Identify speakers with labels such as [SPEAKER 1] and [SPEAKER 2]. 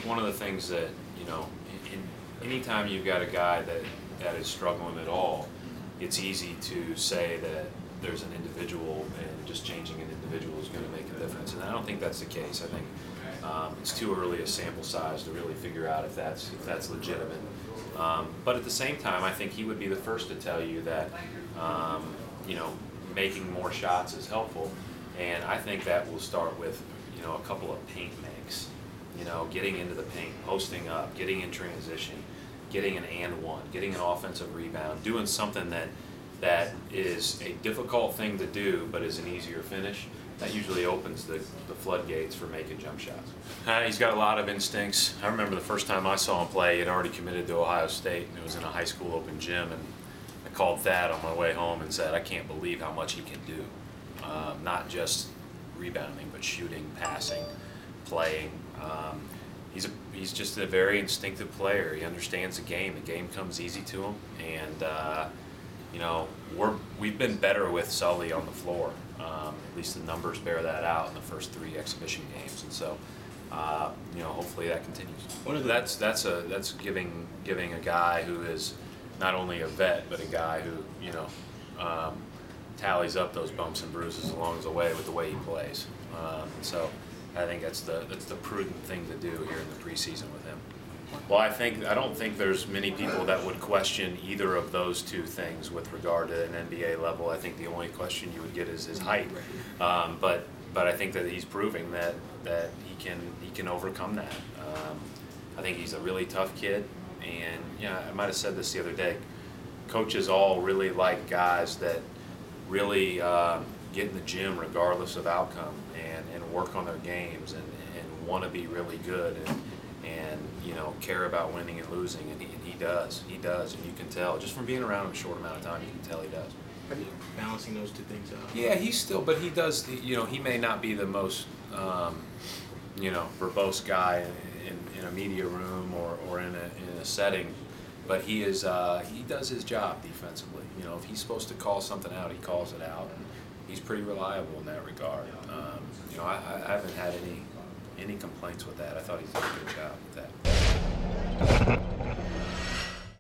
[SPEAKER 1] one of the things that, anytime you've got a guy that is struggling at all, it's easy to say that there's an individual and just changing an individual is going to make a difference. And I don't think that's the case. I think it's too early a sample size to really figure out if that's legitimate. But at the same time, I think he would be the first to tell you that, making more shots is helpful. And I think that will start with, a couple of paint makes. Getting into the paint, posting up, getting in transition, getting an and one, getting an offensive rebound, doing something that is a difficult thing to do but is an easier finish. That usually opens the floodgates for making jump shots. He's got a lot of instincts. I remember the first time I saw him play, he had already committed to Ohio State. It was in a high school open gym, and I called Thad on my way home and said, I can't believe how much he can do. Not just rebounding, but shooting, passing, playing. He's just a very instinctive player. He understands the game. The game comes easy to him, and we've been better with Sully on the floor. At least the numbers bear that out in the first 3 exhibition games, and so hopefully that continues. That's giving a guy who is not only a vet but a guy who tallies up those bumps and bruises along the way with the way he plays. And so I think that's the prudent thing to do here in the preseason with him. Well, I don't think there's many people that would question either of those two things with regard to an NBA level. I think the only question you would get is his height. But I think that he's proving that he can overcome that. I think he's a really tough kid, and I might have said this the other day. Coaches all really like guys that really get in the gym regardless of outcome and work on their games and want to be really good and care about winning and losing, and he does, and you can tell just from being around him a short amount of time. You can tell he does.
[SPEAKER 2] How do you balancing those two things out?
[SPEAKER 1] Yeah, but he does. He may not be the most verbose guy in a media room or in a setting, but he does his job defensively. If he's supposed to call something out, he calls it out, and he's pretty reliable in that regard. I haven't had any complaints with that. I thought he did a good job with that.